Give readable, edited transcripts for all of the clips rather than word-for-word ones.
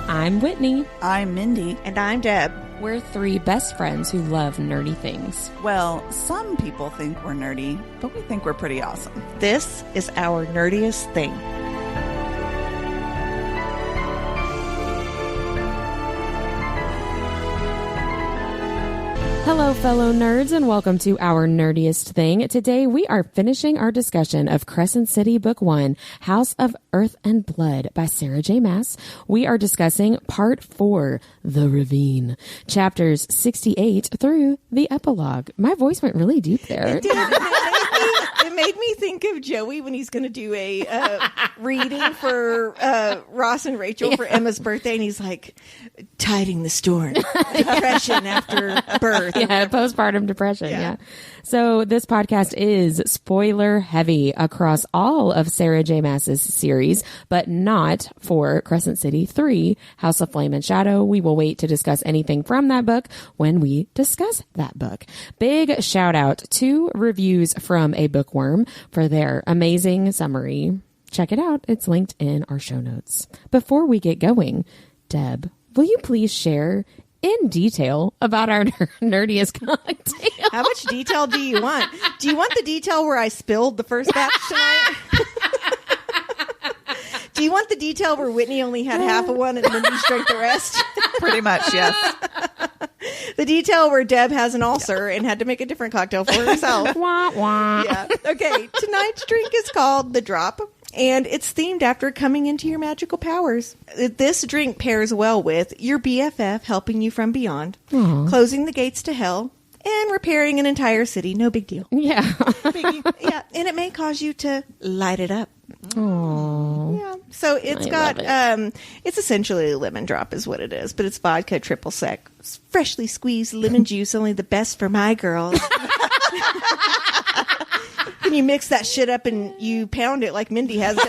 I'm Whitney. I'm Mindy. And I'm Deb. We're three best friends who love nerdy things. Well, some people think we're nerdy, but we think we're pretty awesome. This is Our Nerdiest Thing. Hello, fellow nerds, and welcome to Our Nerdiest Thing. Today, we are finishing our discussion of Crescent City Book 1, House of Earth and Blood by Sarah J. Maas. We are discussing Part 4, The Ravine, chapters 68 through the epilogue. My voice went really deep there. It made me think of Joey when he's going to do a reading for Ross and Rachel for Emma's birthday, and he's like, tiding the storm, depression after birth. Yeah, postpartum depression. Yeah. So this podcast is spoiler heavy across all of Sarah J. Maas's series, but not for Crescent City 3, House of Flame and Shadow. We will wait to discuss anything from that book when we discuss that book. Big shout out to Reviews from a Bookworm for their amazing summary. Check it out. It's linked in our show notes. Before we get going, Deb, will you please share in detail about our nerdiest cocktail? How much detail do you want? Do you want the detail where I spilled the first batch tonight? Do you want the detail where Whitney only had half of one and Mindy drank the rest? Pretty much, yes. The detail where Deb has an ulcer and had to make a different cocktail for herself. Wah, wah. Yeah. Okay. Tonight's drink is called The Drop, and it's themed after coming into your magical powers. This drink pairs well with your BFF helping you from beyond, closing the gates to hell, and repairing an entire city. No big deal. Yeah. Yeah. And it may cause you to light it up. Aww. Yeah. So it's it's essentially a lemon drop is what it is, but it's vodka triple sec. It's freshly squeezed lemon juice, only the best for my girls. And you mix that shit up and you pound it like Mindy has been.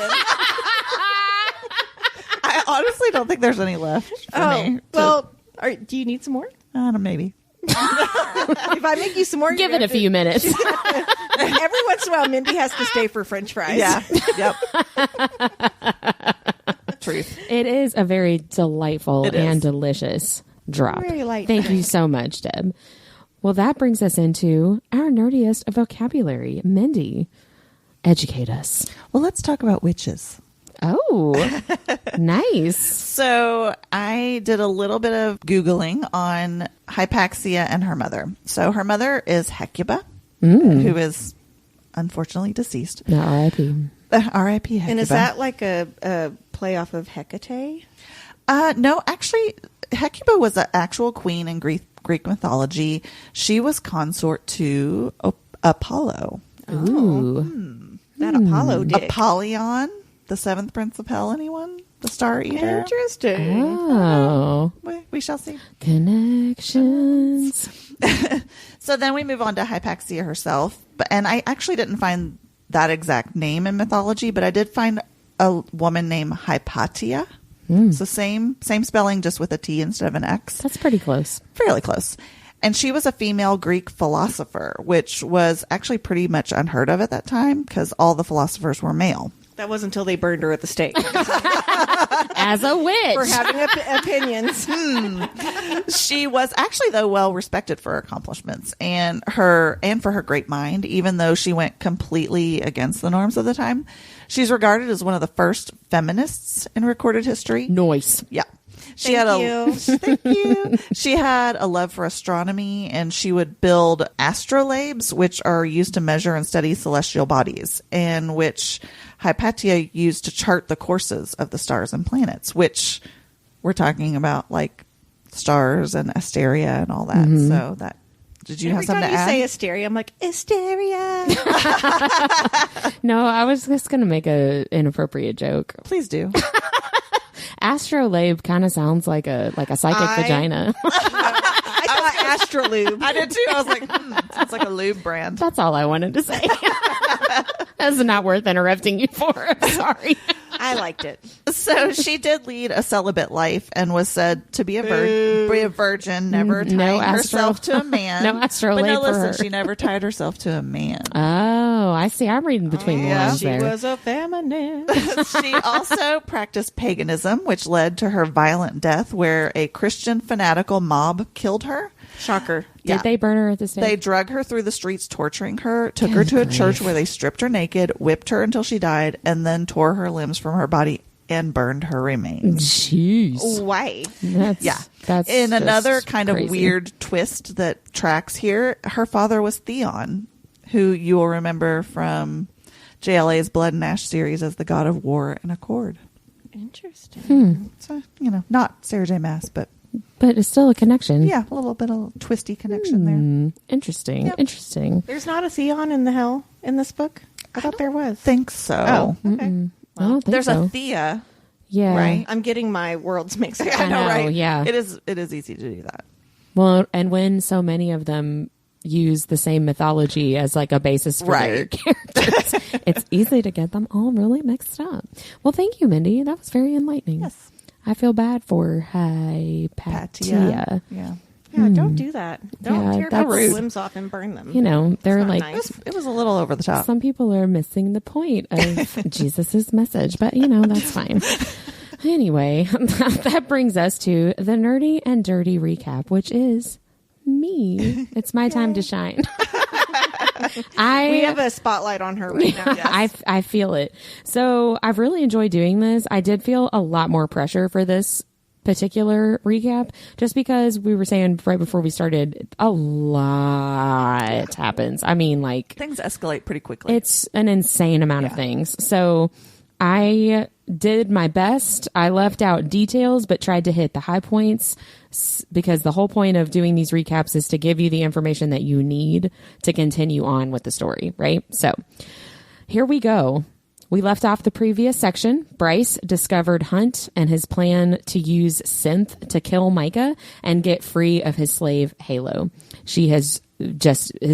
I honestly don't think there's any left for me. Well, do you need some more? Maybe. If I make you some more, Give it a few minutes. Every once in a while, Mindy has to stay for French fries. Yeah. Yep. Truth. It is a very delightful and delicious drop. Very light. Thank you so much, Deb. Well, that brings us into our nerdiest vocabulary. Mindy, educate us. Well, let's talk about witches. Oh, nice. So I did a little bit of Googling on Hypaxia and her mother. So her mother is Hecuba, who is unfortunately deceased. No, R.I.P. R.I.P. Hecuba. And is that like a play off of Hecate? No, actually, Hecuba was an actual queen in Greek mythology. She was consort to Apollo. Ooh. That Apollo dick. Apollyon, the seventh prince of hell, anyone? The star eater? Interesting. Oh. We shall see. Connections. So then we move on to Hypaxia herself. And I actually didn't find that exact name in mythology, but I did find a woman named Hypatia. So same spelling, just with a T instead of an X. That's pretty close. Fairly close. And she was a female Greek philosopher, which was actually pretty much unheard of at that time because all the philosophers were male. That was until they burned her at the stake. As a witch. For having opinions. She was actually, though, well respected for her accomplishments and for her great mind, even though she went completely against the norms of the time. She's regarded as one of the first feminists in recorded history. Nice. Yeah. Thank you. She had a love for astronomy, and she would build astrolabes, which are used to measure and study celestial bodies, and which Hypatia used to chart the courses of the stars and planets, which we're talking about like stars and Asteria and all that. So that, did you have something to add? Every time you say Asteria, I'm like, Asteria. No, I was just going to make an inappropriate joke. Please do. Astrolabe kind of sounds like a psychic vagina. I thought Astrolube. I did too. I was like, sounds like a lube brand. That's all I wanted to say. That's not worth interrupting you for. I'm sorry. I liked it. So she did lead a celibate life and was said to be a virgin, never tying herself to a man. No astrolabe But no, for listen, her. she never tied herself to a man. Oh. Oh, I see. I'm reading between the lines She there. was a feminist. She also practiced paganism, which led to her violent death, where a Christian fanatical mob killed her. Shocker. Did they burn her at the stake? They drug her through the streets, torturing her, took her to a church where they stripped her naked, whipped her until she died, and then tore her limbs from her body and burned her remains. Jeez. Why? That's In just another kind crazy. of weird twist that tracks here, her father was Theon, who you will remember from JLA's Blood and Ash series as the god of war and accord. Interesting. So, not Sarah J. Maas, but it's still a connection. yeah, a little bit of twisty connection there. Interesting. Yep. Interesting. There's not a Theon in the hell in this book? I thought there was. Think so. Oh, okay. I don't think There's so. a Thea, Yeah. right? I'm getting my worlds mixed up. I know, right? yeah. It is easy to do that. Well, and when so many of them use the same mythology as like a basis for their Right. characters, it's easy to get them all really mixed up. Well, thank you, Mindy. That was very enlightening. Yes. I feel bad for Hypatia. Yeah. Yeah, don't do that. Don't Yeah, tear that's people's rude. limbs off and burn them. You know, they're not like, nice. It was a little over the top. some people are missing the point of Jesus's message, but that's fine. Anyway, that brings us to the nerdy and dirty recap, which is me. It's my time to shine. We have a spotlight on her right now. I feel it. So I've really enjoyed doing this. I did feel a lot more pressure for this particular recap, just because we were saying right before we started, a lot happens. I mean, like, Things escalate pretty quickly. it's an insane amount of things. So I did my best. I left out details, but tried to hit the high points, because the whole point of doing these recaps is to give you the information that you need to continue on with the story, right? So here we go. We left off the previous section. Bryce discovered Hunt and his plan to use synth to kill Micah and get free of his slave Halo. She has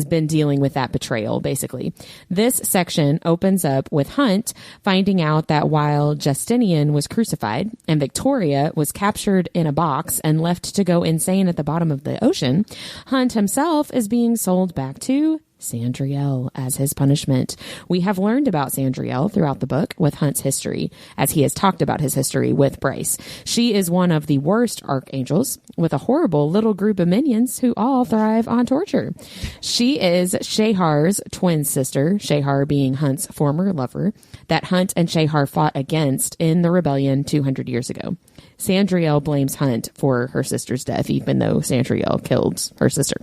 been dealing with that betrayal, basically. This section opens up with Hunt finding out that while Justinian was crucified and Victoria was captured in a box and left to go insane at the bottom of the ocean, Hunt himself is being sold back to Sandriel as his punishment. We have learned about Sandriel throughout the book with Hunt's history, as he has talked about his history with Bryce. She is one of the worst archangels, with a horrible little group of minions who all thrive on torture. She is Shehar's twin sister, Shehar being Hunt's former lover, that Hunt and Shehar fought against in the rebellion 200 years ago. Sandriel blames Hunt for her sister's death, even though Sandriel killed her sister.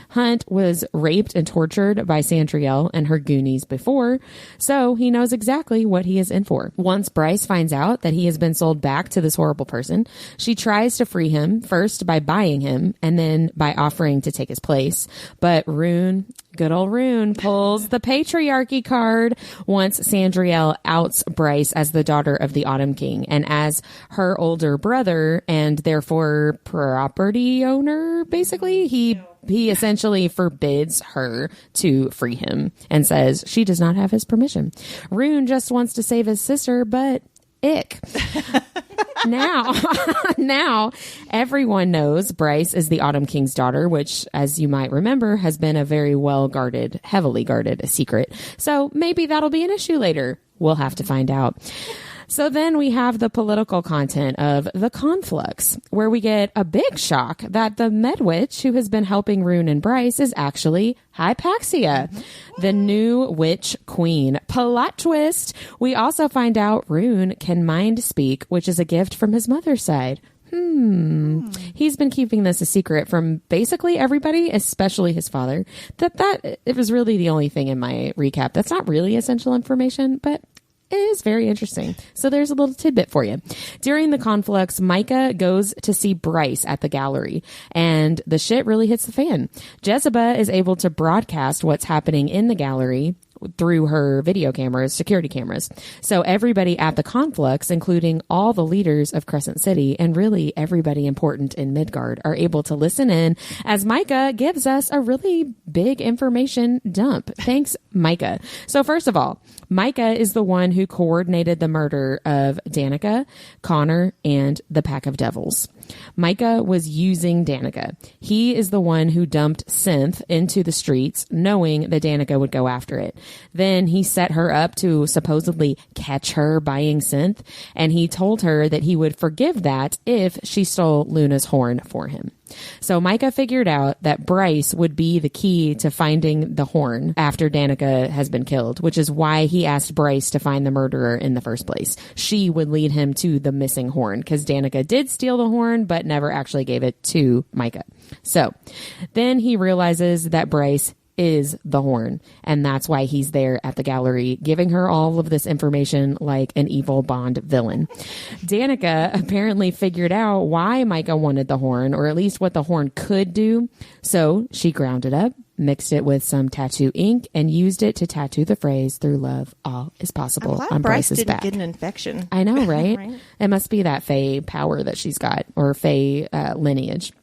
Hunt was raped and tortured by Sandriel and her goonies before, so he knows exactly what he is in for. Once Bryce finds out that he has been sold back to this horrible person, she tries to free him, first by buying him and then by offering to take his place. But Rune, good old Rune, pulls the patriarchy card once Sandriel outs Bryce as the daughter of the Autumn King and as her older brother and therefore property owner, basically. He essentially forbids her to free him and says she does not have his permission. Rune just wants to save his sister, but ick. Now everyone knows Bryce is the Autumn King's daughter, which, as you might remember, has been a very heavily guarded secret. So maybe that'll be an issue later. We'll have to find out. So then we have the political content of the Conflux, where we get a big shock that the Medwitch who has been helping Rune and Bryce is actually Hypaxia, the new witch queen. Plot twist. We also find out Rune can mind speak, which is a gift from his mother's side. He's been keeping this a secret from basically everybody, especially his father. That it was really the only thing in my recap. That's not really essential information, but it is very interesting. So there's a little tidbit for you. During the conflux, Micah goes to see Bryce at the gallery, and the shit really hits the fan. Jezebel is able to broadcast what's happening in the gallery through her video cameras, security cameras. So everybody at the conflux, including all the leaders of Crescent City and really everybody important in Midgard, are able to listen in as Micah gives us a really big information dump. Thanks, Micah. So first of all, Micah is the one who coordinated the murder of Danica, Connor, and the Pack of Devils. Micah was using Danica. He is the one who dumped Synth into the streets, knowing that Danica would go after it. Then he set her up to supposedly catch her buying synth, and he told her that he would forgive that if she stole Luna's horn for him. So Micah figured out that Bryce would be the key to finding the horn after Danica has been killed, which is why he asked Bryce to find the murderer in the first place. She would lead him to the missing horn because Danica did steal the horn but never actually gave it to Micah. So then he realizes that Bryce is the horn, and that's why he's there at the gallery giving her all of this information like an evil Bond villain. Danica apparently figured out why Micah wanted the horn, or at least what the horn could do, so she ground it up, mixed it with some tattoo ink, and used it to tattoo the phrase "Through love, all is possible" on Bryce's back. Get an infection. I know, right? Right? It must be that Fae power that she's got, or Fae lineage.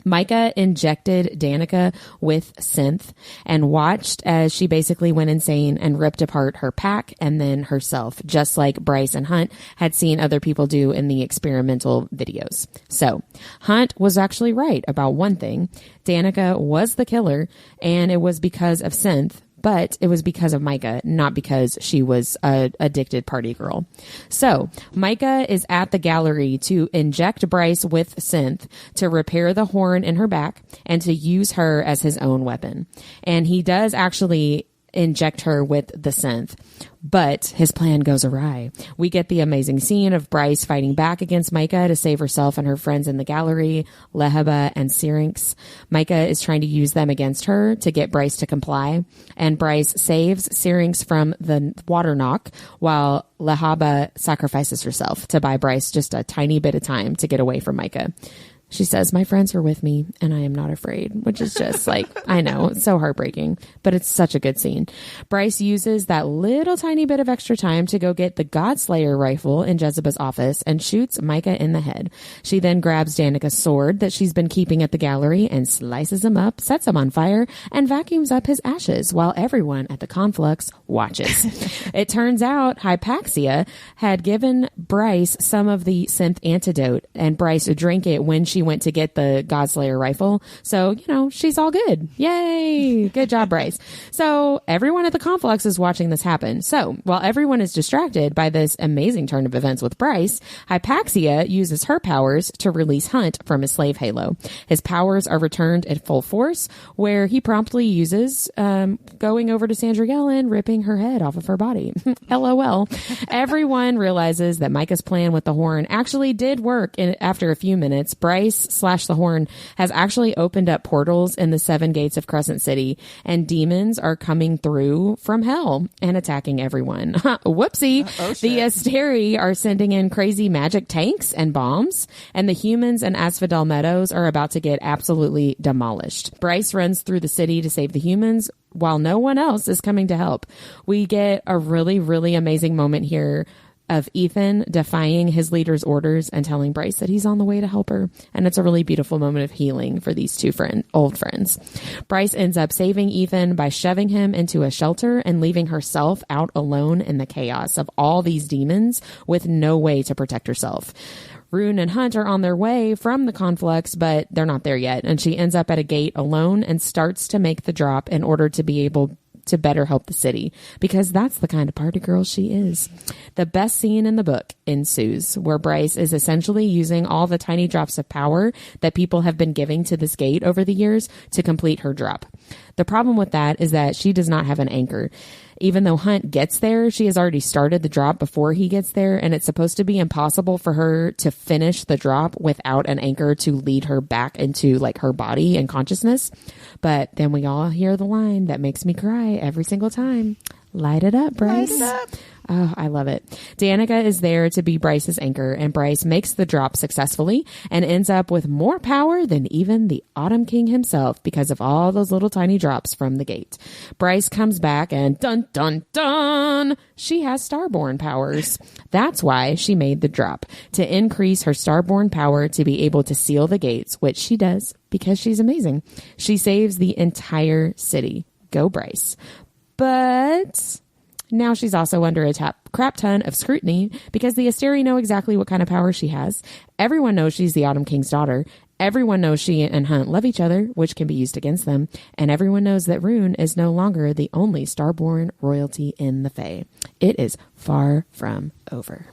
Micah injected Danica with synth and watched as she basically went insane and ripped apart her pack and then herself, just like Bryce and Hunt had seen other people do in the experimental videos. So Hunt was actually right about one thing. Danica was the killer, and it was because of synth. But it was because of Micah, not because she was a addicted party girl. So Micah is at the gallery to inject Bryce with synth to repair the horn in her back and to use her as his own weapon. And he does actually inject her with the synth, but his plan goes awry. We get the amazing scene of Bryce fighting back against Micah to save herself and her friends in the gallery, Lehaba and Syrinx. Micah is trying to use them against her to get Bryce to comply, and Bryce saves Syrinx from the water knock while Lehaba sacrifices herself to buy Bryce just a tiny bit of time to get away from Micah. She says, "My friends are with me and I am not afraid," which is just like, I know, it's so heartbreaking, but it's such a good scene. Bryce uses that little tiny bit of extra time to go get the Godslayer rifle in Jezebel's office and shoots Micah in the head. She then grabs Danica's sword that she's been keeping at the gallery and slices him up, sets him on fire, and vacuums up his ashes while everyone at the conflux watches. It turns out Hypaxia had given Bryce some of the synth antidote, and Bryce drank it when she went to get the Godslayer rifle. So, she's all good. Yay. Good job, Bryce. So everyone at the conflux is watching this happen. So while everyone is distracted by this amazing turn of events with Bryce, Hypaxia uses her powers to release Hunt from his slave halo. His powers are returned at full force, where he promptly uses going over to Sandriel and ripping her head off of her body. LOL. Everyone realizes that Micah's plan with the horn actually did work, and after a few minutes, Bryce / the horn has actually opened up portals in the 7 gates of Crescent City, and demons are coming through from hell and attacking everyone. Whoopsie. The Asteri are sending in crazy magic tanks and bombs, and the humans in Asphodel Meadows are about to get absolutely demolished. Bryce runs through the city to save the humans while no one else is coming to help. We get a really, really amazing moment here of Ethan defying his leader's orders and telling Bryce that he's on the way to help her. And it's a really beautiful moment of healing for these two old friends. Bryce ends up saving Ethan by shoving him into a shelter and leaving herself out alone in the chaos of all these demons with no way to protect herself. Rune and Hunt are on their way from the conflux, but they're not there yet. And she ends up at a gate alone and starts to make the drop in order to be able to better help the city, because that's the kind of party girl she is. The best scene in the book ensues, where Bryce is essentially using all the tiny drops of power that people have been giving to this gate over the years to complete her drop. The problem with that is that she does not have an anchor. Even though Hunt gets there, she has already started the drop before he gets there, and it's supposed to be impossible for her to finish the drop without an anchor to lead her back into her body and consciousness. But then we all hear the line that makes me cry every single time. Light it up, Bryce. Light it up. Oh, I love it. Danica is there to be Bryce's anchor, and Bryce makes the drop successfully and ends up with more power than even the Autumn King himself because of all those little tiny drops from the gate. Bryce comes back and dun, dun, dun, she has Starborn powers. That's why she made the drop, to increase her Starborn power to be able to seal the gates, which she does because she's amazing. She saves the entire city. Go, Bryce. But now she's also under a crap ton of scrutiny because the Asteri know exactly what kind of power she has. Everyone knows she's the Autumn King's daughter. Everyone knows she and Hunt love each other, which can be used against them. And everyone knows that Rune is no longer the only Starborn royalty in the Fae. It is far from over.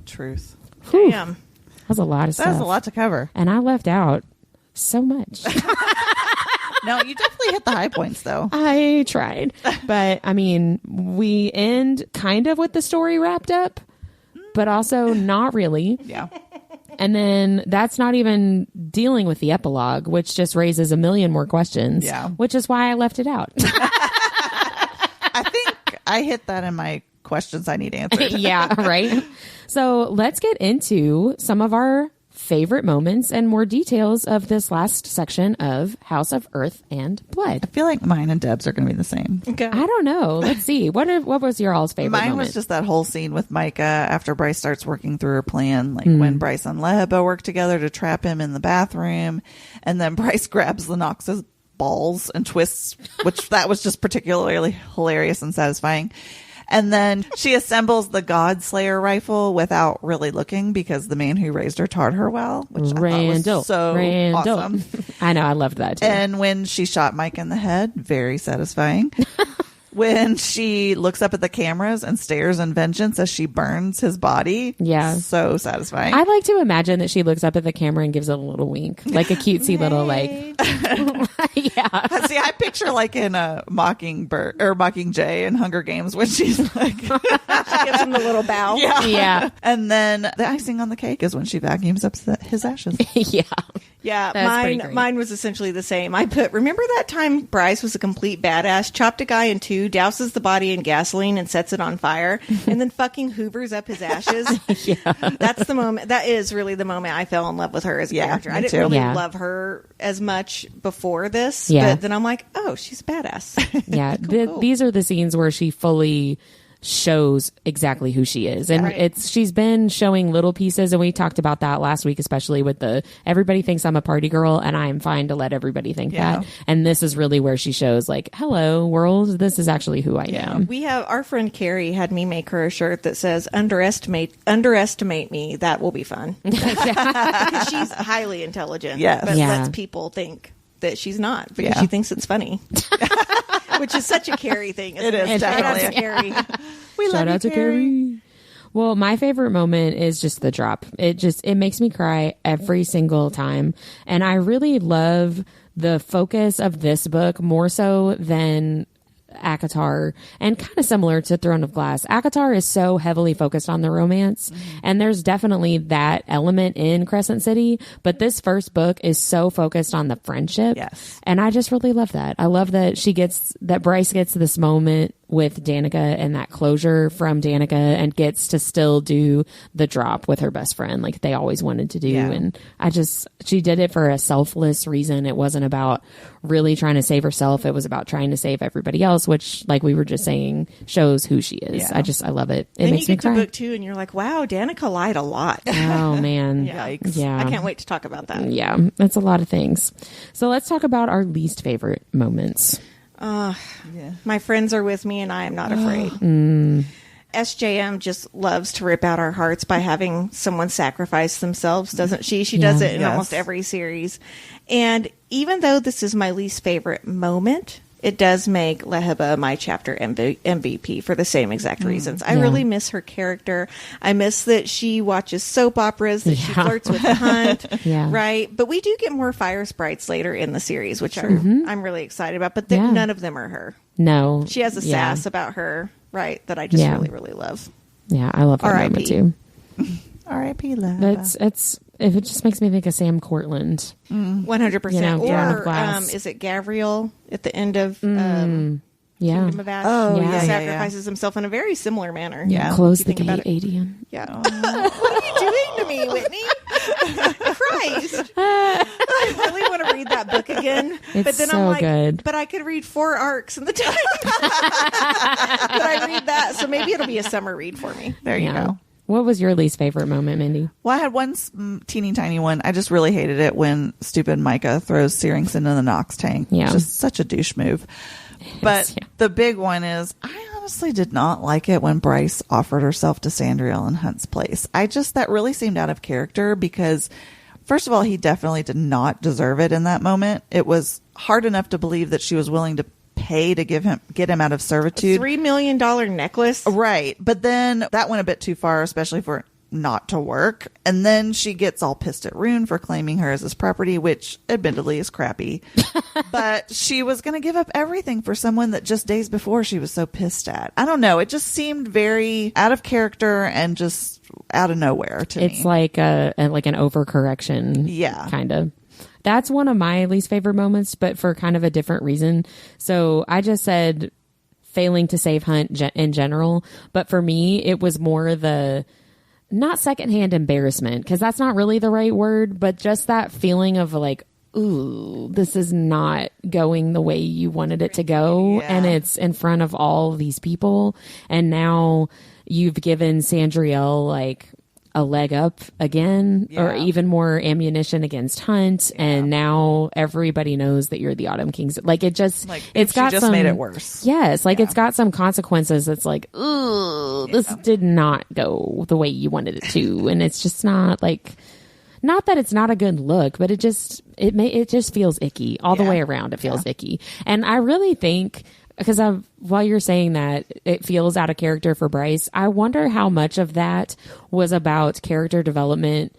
Truth. Whew. Damn. That's a lot of stuff. That's a lot to cover. And I left out so much. No, you definitely hit the high points, though. I tried. But, I mean, we end kind of with the story wrapped up, but also not really. Yeah. And then that's not even dealing with the epilogue, which just raises a million more questions. Yeah. Which is why I left it out. I think I hit that in my questions I need answered. Yeah, right. So let's get into some of our favorite moments and more details of this last section of House of Earth and Blood. I feel like mine and Deb's are going to be the same. Okay. I don't know. Let's see. What was your all's favorite Mine moment? was just that whole scene with Micah after Bryce starts working through her plan, like when Bryce and Leheba work together to trap him in the bathroom, and then Bryce grabs Lennox's balls and twists, which that was just particularly hilarious and satisfying. And then she assembles the Godslayer rifle without really looking because the man who raised her taught her well, which I thought was so awesome. I know. I loved that too. And when she shot Mike in the head, very satisfying. When she looks up at the cameras and stares in vengeance as she burns his body. Yeah. So satisfying. I like to imagine that she looks up at the camera and gives it a little wink, like a cutesy little like. Yeah. See, I picture like in a Mockingbird or Mockingjay in Hunger Games when she's like, She gives him the little bow. yeah. Yeah. And then the icing on the cake is when she vacuums up his ashes. Yeah. Yeah, That's pretty great. mine was essentially the same. I put, remember that time Bryce was a complete badass, chopped a guy in two, douses the body in gasoline and sets it on fire, and then fucking hoovers up his ashes? Yeah. That's the moment. That is really the moment I fell in love with her as a character. me I didn't too. really Yeah. love her as much before this, Yeah. but then I'm like, oh, she's a badass. Yeah. Cool. These are the scenes where she fully shows exactly who she is, and Right. she's been showing little pieces, and we talked about that last week, especially with the everybody thinks I'm a party girl and I'm fine to let everybody think Yeah. that, and this is really where she shows like, hello world, this is actually who I am. We have, our friend Carrie had me make her a shirt that says underestimate me, that will be fun. Because she's highly intelligent, Yes. but Yeah. lets people think that she's not because Yeah. she thinks it's funny. Which is such a Carrie thing. It is, Shout out to definitely. Carrie. We Shout out to Carrie. Well, my favorite moment is just the drop. It makes me cry every single time. And I really love the focus of this book more so than ACOTAR, and kind of similar to Throne of Glass. ACOTAR is so heavily focused on the romance, and there's definitely that element in Crescent City, but this first book is so focused on the friendship. Yes. And I just really love that. I love that Bryce gets this moment with Danica and that closure from Danica and gets to still do the drop with her best friend like they always wanted to do. Yeah. And she did it for a selfless reason. It wasn't about really trying to save herself. It was about trying to save everybody else, which, like we were just saying, shows who she is. Yeah. I love it. It Then makes you me get to cry. book 2 and you're like, wow, Danica lied a lot. Oh man. Yikes. Yeah. I can't wait to talk about that. Yeah, that's a lot of things. So let's talk about our least favorite moments. My friends are with me and I am not afraid. SJM just loves to rip out our hearts by having someone sacrifice themselves, doesn't she? She does it in Yes. almost every series. And even though this is my least favorite moment, it does make Leheba my chapter MVP for the same exact reasons. I Yeah. really miss her character. I miss that she watches soap operas, that she Yeah. flirts with Hunt, Yeah. right? But we do get more fire sprites later in the series, which I'm really excited about. But Yeah. none of them are her. No. She has a Yeah. sass about her, right, that I just Yeah. really, really love. Yeah, I love that R.I.P. moment too. R.I.P. Leheba. It just makes me think of Sam Cortland. 100%. You know, Throne of Or Glass. is it Gavriel at the end of Yeah. Kingdom of Ash? Oh, yeah, He yeah, sacrifices himself in a very similar manner. Yeah. Close If the you think about gate, it. Adian. Yeah. What are you doing to me, Whitney? Christ. I really want to read that book again. It's but then so I'm like, good. but I could read 4 arcs in the time that I read that. So maybe it'll be a summer read for me. There you Yeah. go. What was your least favorite moment, Mindy? Well, I had one teeny tiny one. I just really hated it when stupid Micah throws Syrinx into the Nox tank. Yeah. Just such a douche move. But yeah. the big one is I honestly did not like it when Bryce offered herself to Sandriel in Hunt's place. That really seemed out of character because First of all, he definitely did not deserve it in that moment. It was hard enough to believe that she was willing to pay to get him out of servitude. $3 million necklace. Right. But then that went a bit too far, especially for it not to work. And then she gets all pissed at Rune for claiming her as his property, which admittedly is crappy. But she was going to give up everything for someone that just days before she was so pissed at. I don't know. It just seemed very out of character and just out of nowhere to me. It's like an overcorrection. Yeah. Kind of. That's one of my least favorite moments, but for kind of a different reason. So I just said failing to save Hunt in general, but for me, it was more the not secondhand embarrassment, because that's not really the right word, but just that feeling of like, ooh, this is not going the way you wanted it to go. Yeah. And it's in front of all these people. And now you've given Sandriel like a leg up again, or even more ammunition against Hunt, and now everybody knows that you're the Autumn Kings. Like it just, like, it's got just some, made it worse. Yes, like it's got some consequences. It's like, ooh, this did not go the way you wanted it to, and it's just not like, not that it's not a good look, but it just feels icky all the way around. It feels icky, and I really think. Because while you're saying that it feels out of character for Bryce, I wonder how much of that was about character development,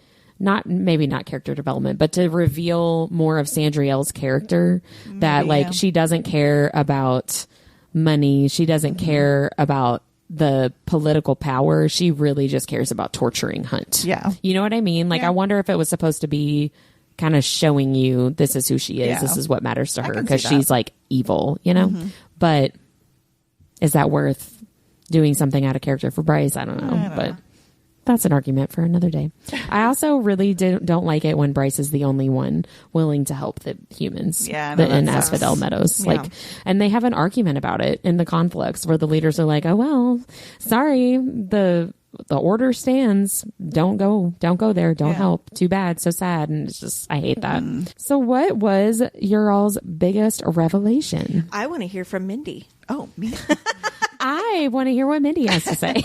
maybe not character development, but to reveal more of Sandriel's character, that like she doesn't care about money. She doesn't care about the political power. She really just cares about torturing Hunt. Yeah. You know what I mean? Like, I wonder if it was supposed to be kind of showing you this is who she is. Yeah. This is what matters to her, can because see she's that. like evil, you know? But is that worth doing something out of character for Bryce? I don't know. But that's an argument for another day. I also really don't like it when Bryce is the only one willing to help the humans Yeah, I know, in that Asphodel sucks. Meadows. Yeah. Like, and they have an argument about it in the conflicts where the leaders are like, oh, well, sorry, the order stands. Don't go there. Don't help. Too bad. So sad. And it's just, I hate that. So what was your all's biggest revelation? I want to hear from Mindy. Oh, me. I want to hear what Mindy has to say.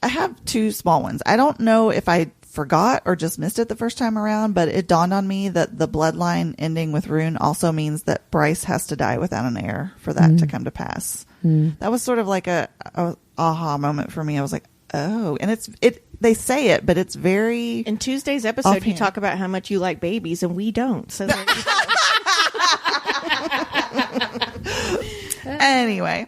I have two small ones. I don't know if I forgot or just missed it the first time around, but it dawned on me that the bloodline ending with Rune also means that Bryce has to die without an heir for that to come to pass. That was sort of like a aha moment for me. I was like, oh, and they say it, but it's very In Tuesday's episode, you offhand. talk about how much you like babies, and we don't. So there you go. Anyway.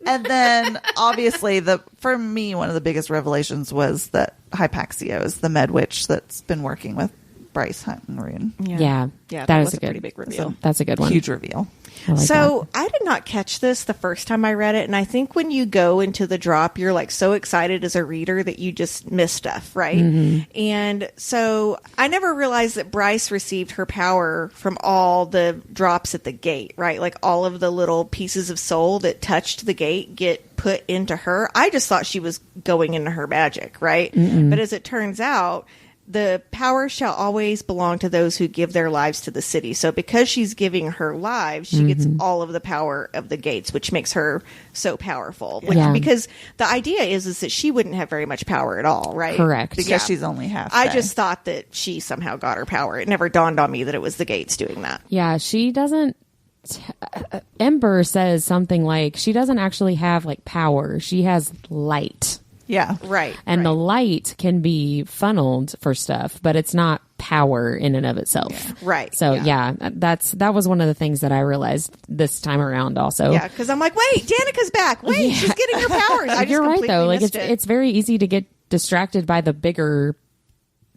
And then obviously for me, one of the biggest revelations was that Hypaxia is the med witch that's been working with Bryce, Hunt, and Rune. Yeah. that is was a pretty good big reveal. That's a good one. Huge reveal. I like So I did not catch this the first time I read it, and I think when you go into the drop, you're like so excited as a reader that you just miss stuff, right? And so I never realized that Bryce received her power from all the drops at the gate, right? Like all of the little pieces of soul that touched the gate get put into her. I just thought she was going into her magic, right? But as it turns out, the power shall always belong to those who give their lives to the city. So because she's giving her lives, she gets all of the power of the gates, which makes her so powerful. Yeah. Because the idea is that she wouldn't have very much power at all, right? Correct. Because she's only half. I Fae. just thought that she somehow got her power. It never dawned on me that it was the gates doing that. Yeah, she doesn't. Ember says something like she doesn't actually have like power. She has light. Yeah. Right. And the right. light can be funneled for stuff, but it's not power in and of itself. Right. So that was one of the things that I realized this time around also. Yeah, because I'm like, wait, Danica's back. Wait, she's getting her powers. I just You're right completely though. Like missed it's very easy to get distracted by the bigger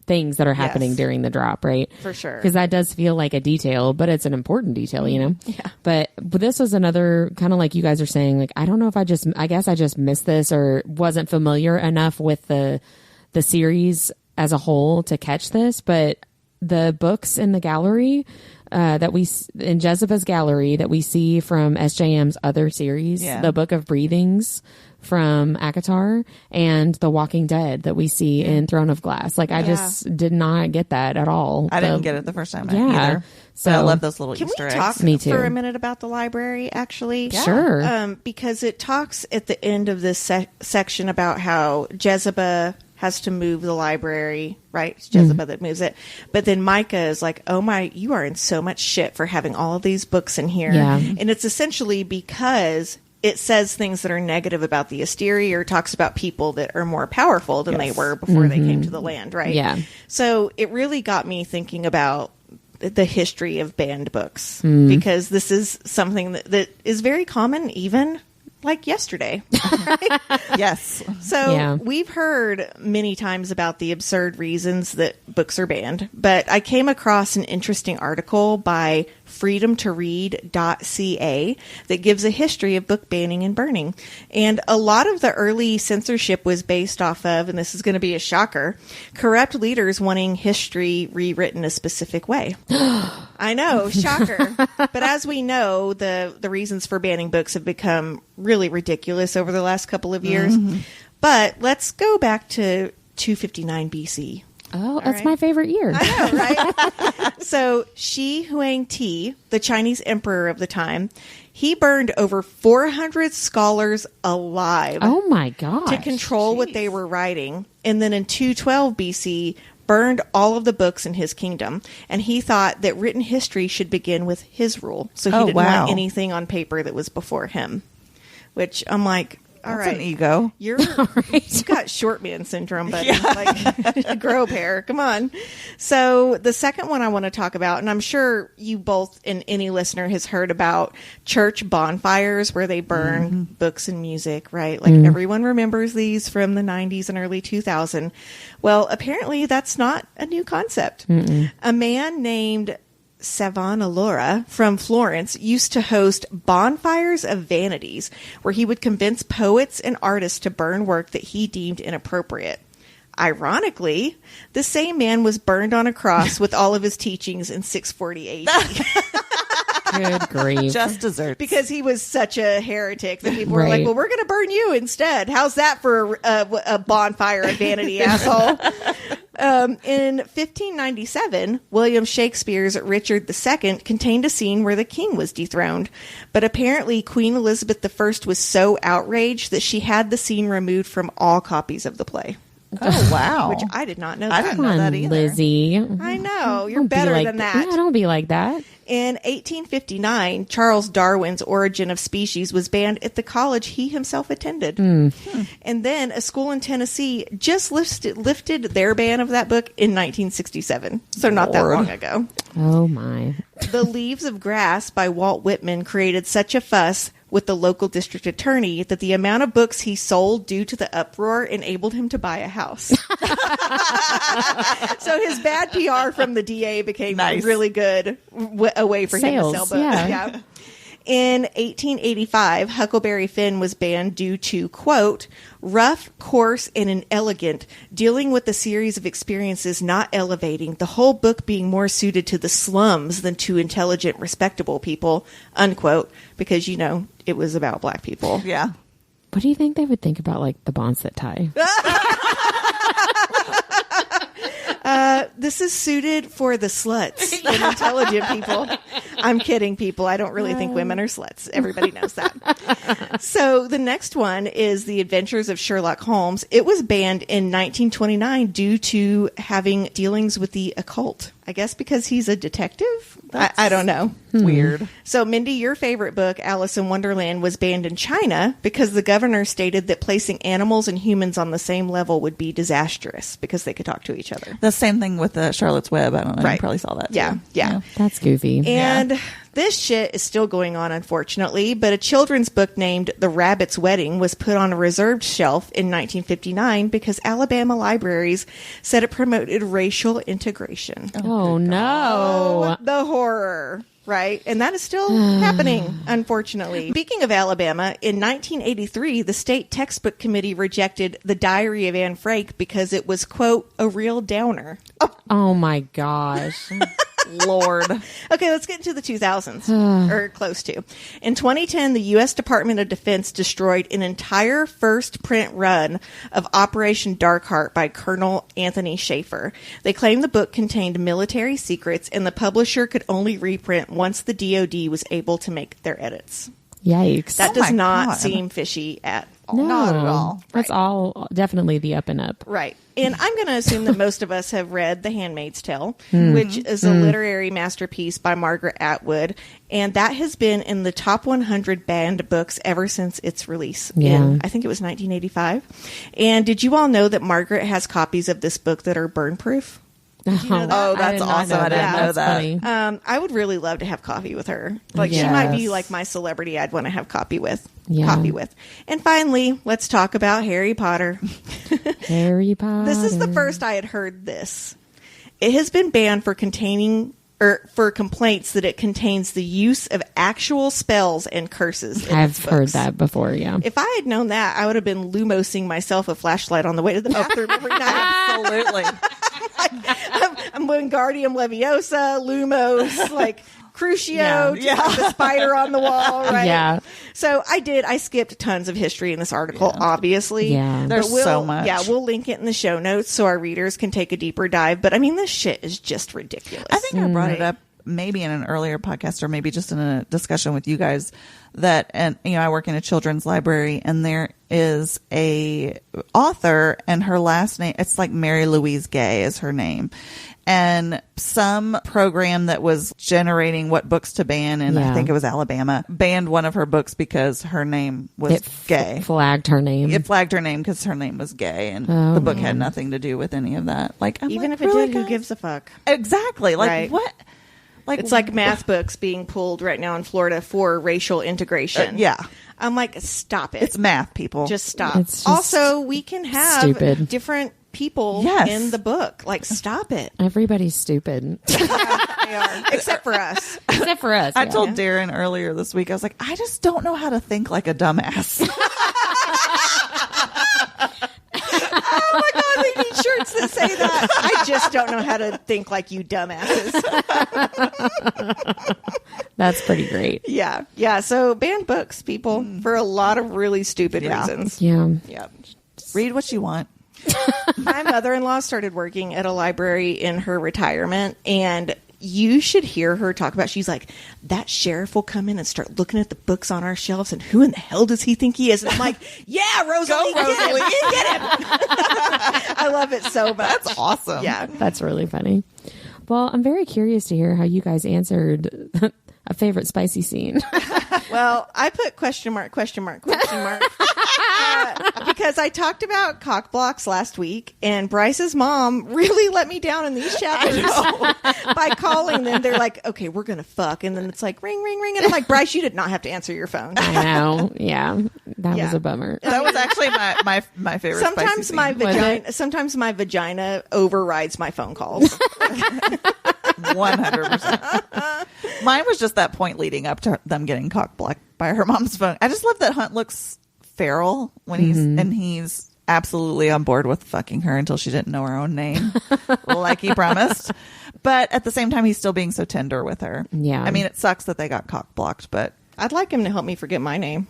things that are happening Yes. during the drop, right? For sure. Because that does feel like a detail, but it's an important detail, you know? Yeah. But this was another kind of like you guys are saying, like, I don't know if I guess I just missed this or wasn't familiar enough with the series as a whole to catch this, but the books in the gallery in Jezebel's gallery that we see from SJM's other series, the Book of Breathings from ACOTAR, and The Walking Dead that we see in Throne of Glass. Like, I just did not get that at all. I didn't get it the first time either. So But I love those little Can Easter we eggs. talk Me too. for a minute about the library, actually? Sure. Because it talks at the end of this section about how Jezebel has to move the library, right? It's Jezebel that moves it. But then Micah is like, oh my, you are in so much shit for having all of these books in here. Yeah. And it's essentially because it says things that are negative about the Asteri, or talks about people that are more powerful than they were before they came to the land, right? Yeah. So it really got me thinking about the history of banned books, because this is something that is very common even like yesterday. Right? Yes. So we've heard many times about the absurd reasons that books are banned, but I came across an interesting article by freedomtoread.ca that gives a history of book banning and burning. And a lot of the early censorship was based off of, and this is going to be a shocker, corrupt leaders wanting history rewritten a specific way. I know, shocker. But as we know, the reasons for banning books have become really ridiculous over the last couple of years. But let's go back to 259 BC. Oh, that's my favorite year. I know, right? So Shi Huangti, the Chinese emperor of the time, he burned over 400 scholars alive. Oh my gosh. To control what they were writing. And then in 212 BC, burned all of the books in his kingdom. And he thought that written history should begin with his rule. So he didn't want anything on paper that was before him. Which I'm like, all That's right. an ego. You got short man syndrome, buddy. Like, grow a pair. Come on. So the second one I want to talk about, and I'm sure you both and any listener has heard about church bonfires where they burn books and music, right? Like everyone remembers these from the 90s and early 2000. Well, apparently that's not a new concept. A man named Savonarola from Florence used to host bonfires of vanities, where he would convince poets and artists to burn work that he deemed inappropriate. Ironically, the same man was burned on a cross with all of his teachings in 640 AD. Good grief. Just desserts. Because he was such a heretic that people were like, well, we're going to burn you instead. How's that for a bonfire of vanity, asshole? In 1597, William Shakespeare's Richard II contained a scene where the king was dethroned. But apparently Queen Elizabeth I was so outraged that she had the scene removed from all copies of the play. Oh, wow. Which I did not know that. I didn't know that either. Lizzie. I know. You're better than that. Yeah, don't be like that. In 1859, Charles Darwin's Origin of Species was banned at the college he himself attended. And then a school in Tennessee just lifted their ban of that book in 1967. So not that long ago. Oh, my. The Leaves of Grass by Walt Whitman created such a fuss with the local district attorney that the amount of books he sold due to the uproar enabled him to buy a house. So his bad PR from the DA became really good a way for him to sell books. Yeah. In 1885, Huckleberry Finn was banned due to, quote, rough, coarse, and inelegant, dealing with a series of experiences not elevating, the whole book being more suited to the slums than to intelligent, respectable people, unquote, because, you know, it was about black people. Yeah. What do you think they would think about, like, the bonds that tie? This is suited for the sluts and intelligent people. I'm kidding, people. I don't really think women are sluts. Everybody knows that. So the next one is The Adventures of Sherlock Holmes. It was banned in 1929 due to having dealings with the occult. I guess because he's a detective? I don't know. Weird. So, Mindy, your favorite book, Alice in Wonderland, was banned in China because the governor stated that placing animals and humans on the same level would be disastrous because they could talk to each other. The same thing with Charlotte's Web. I don't know. Right. You probably saw that, too. Yeah. That's goofy. And this shit is still going on, unfortunately, but a children's book named The Rabbit's Wedding was put on a reserved shelf in 1959 because Alabama libraries said it promoted racial integration. Oh, no. The horror. Right. And that is still happening, unfortunately. Speaking of Alabama, in 1983, the state textbook committee rejected The Diary of Anne Frank because it was, quote, a real downer. Oh, my gosh. Lord. Okay, let's get into the 2000s, or close to. In 2010, the U.S. Department of Defense destroyed an entire first print run of Operation Darkheart by Colonel Anthony Schaefer. They claimed the book contained military secrets, and the publisher could only reprint once the DoD was able to make their edits. Yikes. That does not seem fishy at all. Not at all. That's all definitely the up and up. Right. And I'm going to assume that most of us have read The Handmaid's Tale, which is a literary masterpiece by Margaret Atwood. And that has been in the top 100 banned books ever since its release. In, I think it was 1985. And did you all know that Margaret has copies of this book that are burn proof? Did you know that? Oh, that's awesome. I didn't know that. Funny. I would really love to have coffee with her. Like, she might be like my celebrity I'd want to have coffee with. And finally, let's talk about Harry Potter. Harry Potter. This is the first I had heard this. It has been banned for for complaints that it contains the use of actual spells and curses. I've heard that before, yeah. If I had known that, I would have been lumosing myself a flashlight on the way to the bathroom every night. Absolutely. I'm Wingardium Leviosa, Lumos, like Crucio, the spider on the wall, right? Yeah. So I skipped tons of history in this article, obviously. Yeah. There's so much. Yeah, we'll link it in the show notes so our readers can take a deeper dive. But I mean, this shit is just ridiculous. I think I brought it up maybe in an earlier podcast or maybe just in a discussion with you guys that, and I work in a children's library, and there is a author, and her last name, it's like Mary Louise Gay is her name. And some program that was generating what books to ban, and I think it was Alabama, banned one of her books because her name was gay. Flagged her name. It flagged her name because her name was gay, and the book had nothing to do with any of that. Like, even if it did, who gives a fuck? Exactly. Like, what? Like, it's like math books being pulled right now in Florida for racial integration. I'm like, stop it. It's math, people. Just stop. Also, we can have different people in the book. Like, stop it. Everybody's stupid. They are. Except for us. Except for us. I told Darren earlier this week, I was like, I just don't know how to think like a dumbass. Oh my God, they need shirts that say that. I just don't know how to think like you dumbasses. That's pretty great. Yeah. So ban books, people, for a lot of really stupid reasons. Yeah. Read what you want. My mother-in-law started working at a library in her retirement, and you should hear her talk about, she's like, that sheriff will come in and start looking at the books on our shelves, and who in the hell does he think he is? And I'm like, yeah, Rosalie, get him. I love it so much. That's awesome. Yeah. That's really funny. Well, I'm very curious to hear how you guys answered a favorite spicy scene. Well, I put question mark. Because I talked about cock blocks last week, and Bryce's mom really let me down in these chapters by calling them. They're like, okay, we're going to fuck. And then it's like, ring, ring, ring. And I'm like, Bryce, you did not have to answer your phone. I know. Yeah. That was a bummer. That was actually my favorite Sometimes sometimes my vagina overrides my phone calls. 100%. Mine was just that point leading up to them getting cock blocked by her mom's phone. I just love that Hunt looks feral when he's absolutely on board with fucking her until she didn't know her own name, like he promised. But at the same time, he's still being so tender with her. Yeah. I mean, it sucks that they got cock blocked, but I'd like him to help me forget my name.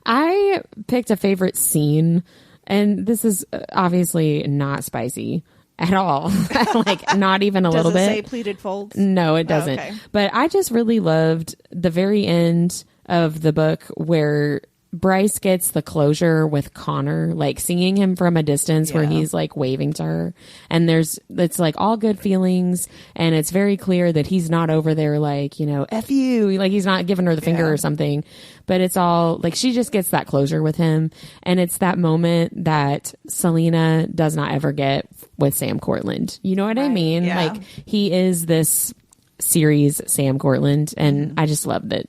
I picked a favorite scene, and this is obviously not spicy at all. Like, not even a little bit. Does it say pleated folds? No, it doesn't. Oh, okay. But I just really loved the very end of the book where Bryce gets the closure with Connor, like seeing him from a distance where he's like waving to her, and it's like all good feelings, and it's very clear that he's not over there like, F you, like he's not giving her the finger or something, but it's all like she just gets that closure with him. And it's that moment that Selena does not ever get with Sam Cortland. You know what I mean? Yeah. Like, he is this series Sam Cortland, and I just love that